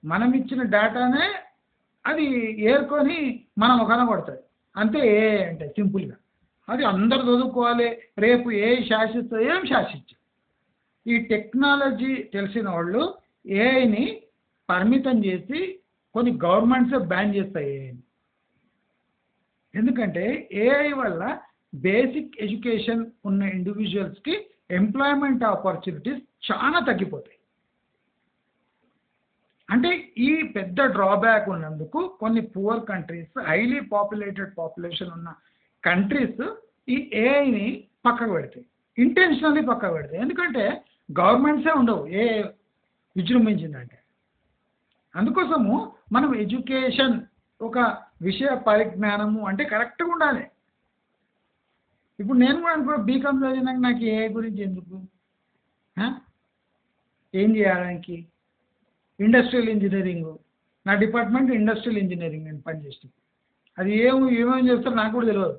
మనం ఇచ్చిన డేటానే అది ఏరుకొని మనం ఒకన కొడుతుంది అంతే. ఏ అంటే సింపుల్గా అది అందరు చదువుకోవాలి, రేపు ఏ శాసిస్తుంది, ఏం శాసించు. ఈ టెక్నాలజీ తెలిసిన వాళ్ళు ఏఐని పరిమితం చేసి కొన్ని గవర్నమెంట్సే బ్యాన్ చేస్తాయి ఏఐని. ఎందుకంటే ఏఐ వల్ల బేసిక్ ఎడ్యుకేషన్ ఉన్న ఇండివిజువల్స్కి ఎంప్లాయ్మెంట్ ఆపర్చునిటీస్ చాలా తగ్గిపోతాయి. అంటే ఈ పెద్ద డ్రాబ్యాక్ ఉన్నందుకు కొన్ని poor countries, highly populated population ఉన్న కంట్రీస్ ఈ ఏఐని పక్కకు పెడతాయి, ఇంటెన్షనల్లీ పక్కకు పెడతాయి. ఎందుకంటే గవర్నమెంట్సే ఉండవు ఏ విజృంభించిందంటే. అందుకోసము మనం ఎడ్యుకేషన్ ఒక విషయ పరిజ్ఞానము అంటే కరెక్ట్గా ఉండాలి. ఇప్పుడు నేను కూడా అనుకో బీకామ్ చదివినాక నాకు ఏఐ గురించి ఎందుకు, ఏం చేయడానికి? ఇండస్ట్రియల్ ఇంజనీరింగ్ నా డిపార్ట్మెంట్ ఇండస్ట్రియల్ ఇంజనీరింగ్ నేను పనిచేస్తాను. అది ఏమేమి చేస్తారో నాకు కూడా తెలియదు.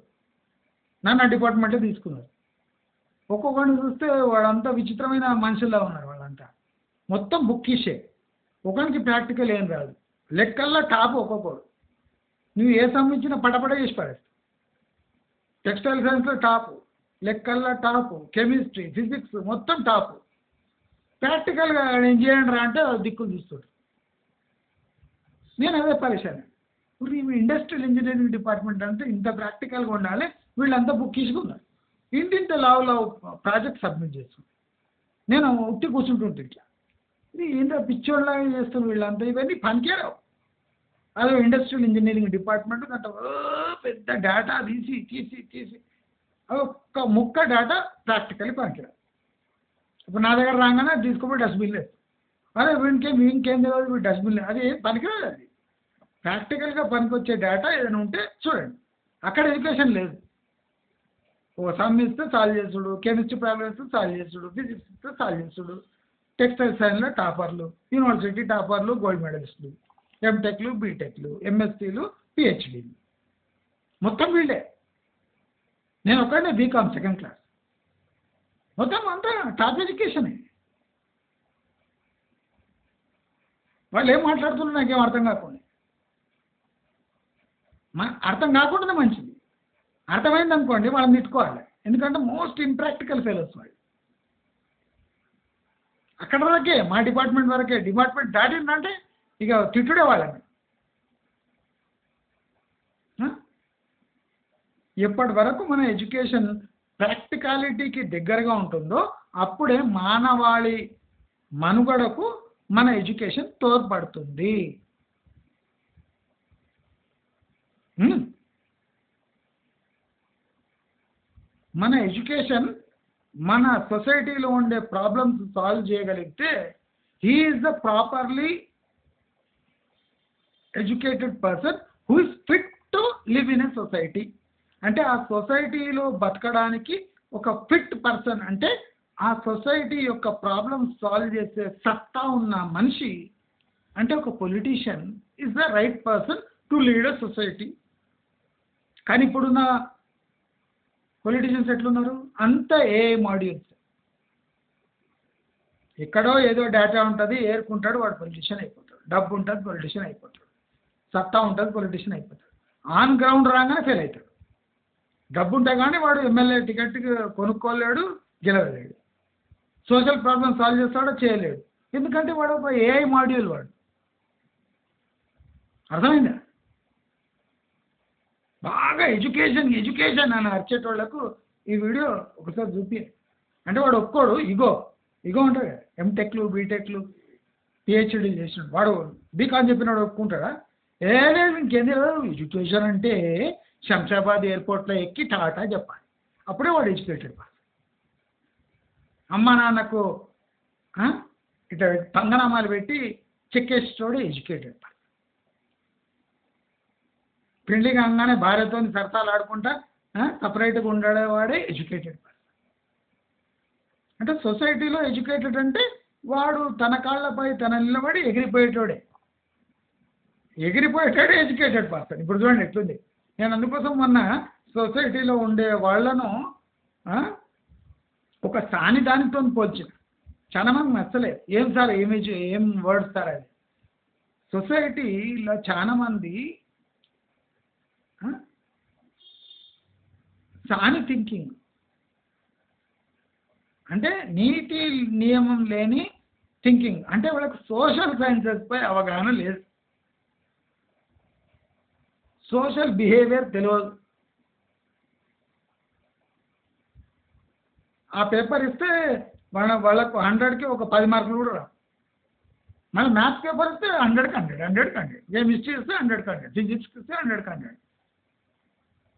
నా డిపార్ట్మెంటే తీసుకున్నారు. ఒక్కొక్కరిని చూస్తే వాడంతా విచిత్రమైన మనుషుల్లా ఉన్నారు. వాళ్ళంతా మొత్తం బుక్కిషే, ఒకరికి ప్రాక్టికల్ ఏం రాదు. లెక్కల్లో టాప్ ఒక్కొక్కడు. నువ్వు ఏ సంబంధించిన పటపట చేసి పడేస్తావు. టెక్స్టైల్ సైన్స్లో టాపు, లెక్కల్లో టాపు, కెమిస్ట్రీ, ఫిజిక్స్ మొత్తం టాపు. ప్రాక్టికల్గా ఏం చేయండి రా అంటే దిక్కులు చూస్తాడు. నేను అదే పరిశాను. ఇప్పుడు ఈ ఇండస్ట్రియల్ ఇంజనీరింగ్ డిపార్ట్మెంట్ అంటే ఇంత ప్రాక్టికల్గా ఉండాలి, వీళ్ళంతా బుక్కిష్గా ఉన్నారు. ఇంటింత లావు ప్రాజెక్ట్ సబ్మిట్ చేస్తాం. నేను ఉట్టి కూర్చుంటుంటే ఇట్లా ఇది ఏంటో పిచ్చోళ్ళలాగా చేస్తాను వీళ్ళంతా. ఇవన్నీ పనికేరావు. అదే ఇండస్ట్రియల్ ఇంజనీరింగ్ డిపార్ట్మెంట్ దాంట్లో పెద్ద డేటా తీసి తీసి తీసి ఒక్క ముక్క డేటా ప్రాక్టికల్లీ పనికిరాదు. ఇప్పుడు నా దగ్గర రాగానే తీసుకోపోయి డస్ట్బిన్ లేదు. అదే వీనికేం తెలియదు, వీడు డస్ట్బిన్ లేదు. అది పనికిరాదు. అది ప్రాక్టికల్గా పనికొచ్చే డేటా ఏదైనా ఉంటే చూడండి. అక్కడ ఎడ్యుకేషన్ లేదు. ఓ సమ్ ఇస్తే సాల్వ్ చేసుడు, కెమిస్ట్రీ ప్రాబ్లమ్ ఇస్తే సాల్వ్ చేసుడు, ఫిజిక్స్ ఇస్తే సాల్వ్ చేసుడు. టెక్స్టైల్ సైన్స్లో టాపర్లు, యూనివర్సిటీ టాపర్లు, గోల్డ్ మెడలిస్టులు, ఎంటెక్లు, బీటెక్లు, ఎంఎస్సీలు, పిహెచ్డీలు మొత్తం వీళ్ళే. నేను ఒకనే బీకామ్ సెకండ్ క్లాస్. మొత్తం అంతా టాప్ ఎడ్యుకేషనే. వాళ్ళు ఏం మాట్లాడుతున్నారు నాకేం అర్థం కాకుండా. అర్థం కాకుండానే మంచిది. అర్థమైంది అనుకోండి వాళ్ళని తిట్టుకోవాలి. ఎందుకంటే మోస్ట్ ఇంప్రాక్టికల్ ఫెలోస్ వాళ్ళు. అక్కడ వరకే, మా డిపార్ట్మెంట్ వరకే. డిపార్ట్మెంట్ దాటిందంటే ఇక తిట్టుడే వాళ్ళని. ఎప్పటి వరకు మన ఎడ్యుకేషన్ ప్రాక్టికాలిటీకి దగ్గరగా ఉంటుందో అప్పుడే మానవాళి మనుగడకు మన ఎడ్యుకేషన్ తోడ్పడుతుంది. మన ఎడ్యుకేషన్ మన సొసైటీలో ఉండే ప్రాబ్లమ్స్ సాల్వ్ చేయగలిగితే he is the properly educated person who is fit to live in a society. అంటే ఆ సొసైటీలో బతకడానికి ఒక ఫిట్ పర్సన్, అంటే ఆ సొసైటీ యొక్క ప్రాబ్లమ్స్ సాల్వ్ చేసే సత్తా ఉన్న మనిషి అంటే ఒక politician is the right person to lead a society. కానీ ఇప్పుడున్న పొలిటీషియన్స్ ఎట్లున్నారు? అంతా ఏఐ మాడ్యూల్స్. ఎక్కడో ఏదో డేటా ఉంటుంది, ఏరుకుంటాడు, వాడు పొలిటీషియన్ అయిపోతాడు. డబ్బు ఉంటుంది, పొలిటీషియన్ అయిపోతాడు. సత్తా ఉంటుంది, పొలిటీషియన్ అయిపోతాడు. ఆన్ గ్రౌండ్ రాగానే ఫెయిల్ అవుతాడు. డబ్బు ఉంటే కానీ వాడు ఎమ్మెల్యే టికెట్ కొనుక్కోలేడు, గెలవలేడు. సోషల్ ప్రాబ్లమ్ సాల్వ్ చేస్తాడో చేయలేడు. ఎందుకంటే వాడు ఒక ఏఐ మాడ్యూల్ వాడు. అర్థమైందా? బాగా ఎడ్యుకేషన్ ఎడ్యుకేషన్ అని అరిచేటోళ్లకు ఈ వీడియో ఒకసారి చూపి. అంటే వాడు ఒప్పుకోడు, ఇగో ఉంటుంది కదా, ఎంటెక్లు బీటెక్లు పిహెచ్డీలు చేసినాడు వాడు. బీకాన్ చెప్పినాడు ఒప్పుకుంటాడా? లేదు, ఇంకేంది లేదు. ఎడ్యుకేషన్ అంటే శంషాబాద్ ఎయిర్పోర్ట్లో ఎక్కి టాటా చెప్పాలి, అప్పుడే వాడు ఎడ్యుకేటెడ్ పర్సన్. అమ్మ నాన్నకు ఇట్లా పంగనామాలు పెట్టి చెక్కేసేటోడు ఎడ్యుకేటెడ్ పర్సన్. పెళ్లి కాగానే భార్యతో సరసాలు ఆడుకుంటా సపరేట్గా ఉండేవాడే ఎడ్యుకేటెడ్ పర్సన్. అంటే సొసైటీలో ఎడ్యుకేటెడ్ అంటే వాడు తన కాళ్ళపై తన నిలబడి ఎగిరిపోయేటోడే ఎడ్యుకేటెడ్ పర్సన్. ఇప్పుడు చూడండి ఎట్లుంది. నేను అందుకోసం మొన్న సొసైటీలో ఉండే వాళ్ళను ఒక సాని దానితో పోల్చిన. చాలా మంది నచ్చలేదు. ఏం సార్ ఏం వర్డ్స్ సార్ అది. సొసైటీలో చాలా మంది సాని థింకింగ్ అంటే నీతి నియమం లేని థింకింగ్. అంటే వాళ్ళకి సోషల్ సైన్సెస్పై అవగాహన లేదు, సోషల్ బిహేవియర్ తెలియదు. ఆ పేపర్ ఇస్తే వాళ్ళకు 100కి ఒక 10 మార్కులు కూడా రావు. మళ్ళీ మ్యాథ్స్ పేపర్ ఇస్తే 100కి 100. హిస్టరీ ఇస్తే 100కి 100, ఫిజిక్స్కి ఇస్తే 100కి 100.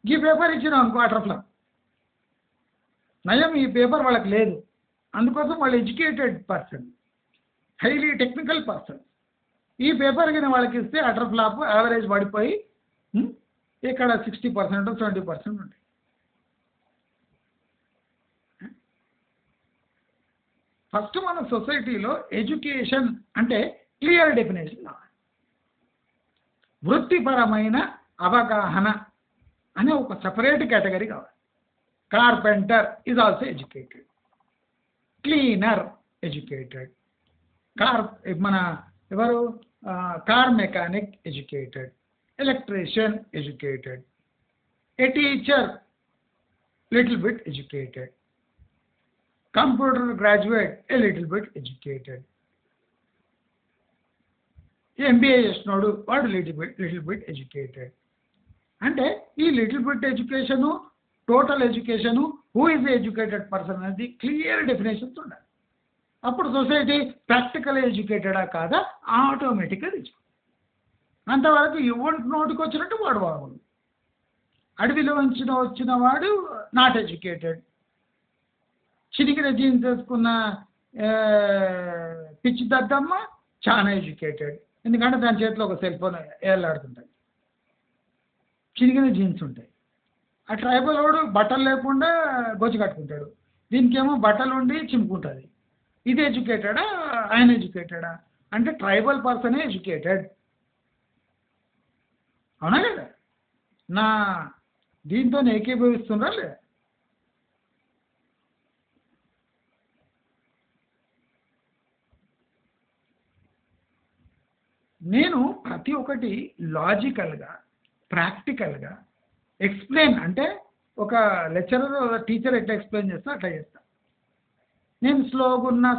ఈ పేపర్ ఇచ్చినాం అనుకో అట్లా నయం. ఈ పేపర్ వాళ్ళకి లేదు. అందుకోసం వాళ్ళు educated person, highly technical person. ఈ పేపర్ కింద వాళ్ళకి ఇస్తే అటర్ ఫ్లాప్, యావరేజ్ పడిపోయి ఇక్కడ 60%, 70% ఉంటాయి. ఫస్ట్ మన సొసైటీలో ఎడ్యుకేషన్ అంటే క్లియర్ డెఫినేషన్ కావాలి. వృత్తిపరమైన అవగాహన అనే ఒక సపరేట్ కేటగిరీ కావాలి. Carpenter is also educated, cleaner educated, మన ఎవరు car mechanic educated, electrician educated, a teacher little bit educated, computer graduate a little bit educated, MBA చేసినోడు వాడు little bit educated. అంటే ఈ little bit education, total education, who is educated person అనేది క్లియర్ డెఫినేషన్స్ ఉండాలి. అప్పుడు సొసైటీ ప్రాక్టికల్ ఎడ్యుకేటెడా కాదా ఆటోమేటిక్గా తెచ్చు. అంతవరకు ఎవరి నోటికి వచ్చినట్టు వాడు బాగుండు. అడవిలో వచ్చిన వాడు నాట్ ఎడ్యుకేటెడ్. చిరిగిన జీన్స్ వేసుకున్న పిచ్చి దద్దమ్మ చాలా ఎడ్యుకేటెడ్. ఎందుకంటే దాని చేతిలో ఒక సెల్ ఫోన్ ఏలాడుతుంటుంది, చిరిగిన జీన్స్ ఉంటాయి. ఆ ట్రైబల్ వాడు బట్టలు లేకుండా గొచ్చి కట్టుకుంటాడు, దీనికేమో బట్టలు ఉండి చిమ్ముకుంటుంది. ఇది ఎడ్యుకేటెడా ఆయన ఎడ్యుకేటెడా అంటే ట్రైబల్ పర్సనే ఎడ్యుకేటెడ్. అవునా లేదా? నా దీంతో ఏకీభవిస్తుందా లేదా? నేను ప్రతి ఒక్కటి లాజికల్గా ప్రాక్టికల్గా ఎక్స్ప్లెయిన్, అంటే ఒక లెక్చరర్ టీచర్ ఎట్లా ఎక్స్ప్లెయిన్ చేస్తా అట్లా చేస్తా. నేను స్లోగా ఉన్నా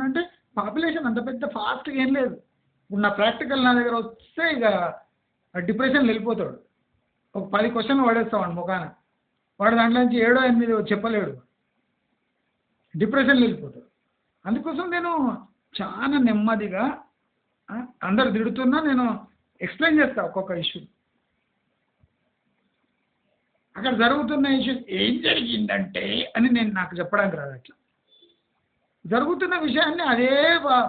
అంటే పాపులేషన్ అంత పెద్ద ఫాస్ట్గా ఏం లేదు. నా ప్రాక్టికల్ నా దగ్గర వస్తే ఇక డిప్రెషన్ వెళ్ళిపోతాడు. ఒక 10 క్వశ్చన్లు పడేస్తాడు ముఖాన, వాడు దాంట్లో నుంచి 7 8 చెప్పలేడు, డిప్రెషన్లో వెళ్ళిపోతాడు. అందుకోసం నేను చాలా నెమ్మదిగా అందరు తిడుతున్నా నేను ఎక్స్ప్లెయిన్ చేస్తా ఒక్కొక్క ఇష్యూ. అక్కడ జరుగుతున్న ఇష్యూ ఏం జరిగిందంటే అని నేను నాకు చెప్పడానికి రాదు. అట్లా జరుగుతున్న విషయాన్ని అదే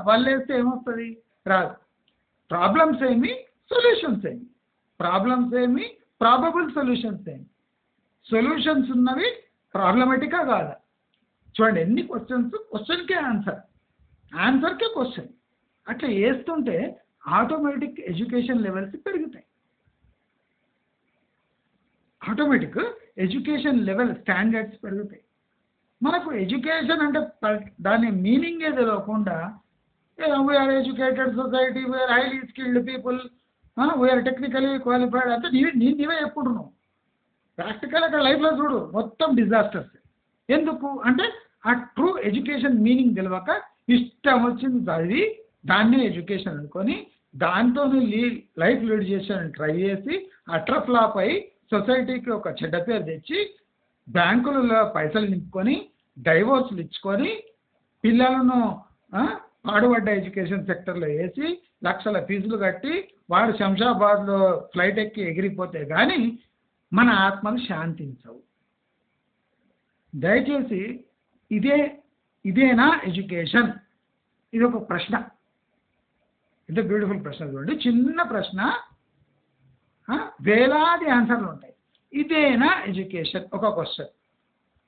వల్లేస్తే ఏమొస్తుంది? రాదు. ప్రాబ్లమ్స్ ఏమి, సొల్యూషన్స్ ఏమి, ప్రాబ్లమ్స్ ఏమి, ప్రాబబుల్ సొల్యూషన్స్ ఏమి. సొల్యూషన్స్ ఉన్నవి ప్రాబ్లమేటికా కాదా? చూడండి ఎన్ని క్వశ్చన్స్, క్వశ్చన్కే ఆన్సర్, ఆన్సర్కే క్వశ్చన్. అట్లా వేస్తుంటే ఆటోమేటిక్ ఎడ్యుకేషన్ లెవెల్స్ పెరుగుతాయి. ఆటోమేటిక్ ఎడ్యుకేషన్ లెవెల్ స్టాండర్డ్స్ పెరుగుతాయి. మనకు ఎడ్యుకేషన్ అంటే దాని మీనింగ్ ఏదో లేకుండా we are educated society, we are highly skilled people, we are technically qualified అంటే నీవే ఎప్పుడు నువ్వు ప్రాక్టికల్ అక్కడ లైఫ్లో చూడు మొత్తం డిజాస్టర్స్. ఎందుకు అంటే ఆ ట్రూ ఎడ్యుకేషన్ మీనింగ్ తెలియక ఇష్టం వచ్చింది చదివి దాన్నే ఎడ్యుకేషన్ అనుకొని దాంతో లైఫ్ లీడ్ చేసాను ట్రై చేసి అట్రా ఫ్లాప్ అయి సొసైటీకి ఒక చెడ్డ పేరు తెచ్చి బ్యాంకులలో పైసలు నింపుకొని డైవోర్స్లు ఇచ్చుకొని పిల్లలను పాడుపడ్డ ఎడ్యుకేషన్ సెక్టర్లో వేసి లక్షల ఫీజులు కట్టి వాడు శంషాబాద్లో ఫ్లైట్ ఎక్కి ఎగిరిపోతే కానీ మన ఆత్మలు శాంతించవు. దయచేసి ఇదేనా ఎడ్యుకేషన్? ఇది ఒక ప్రశ్న, ఇది బ్యూటిఫుల్ ప్రశ్న చూడండి, చిన్న ప్రశ్న, వేలాది ఆన్సర్లు ఉంటాయి. ఇదేనా ఎడ్యుకేషన్? ఒక క్వశ్చన్.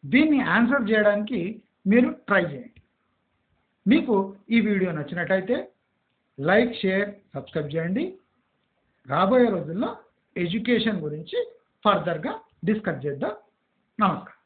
దీన్ని ఆన్సర్ చేయడానికి మీరు ట్రై చేయండి. మీకు ఈ వీడియో నచ్చినట్టయితే లైక్, షేర్, సబ్స్క్రైబ్ చేయండి. రాబోయే రోజుల్లో ఎడ్యుకేషన్ గురించి ఫర్దర్గా డిస్కస్ చేద్దాం. నమస్కారం.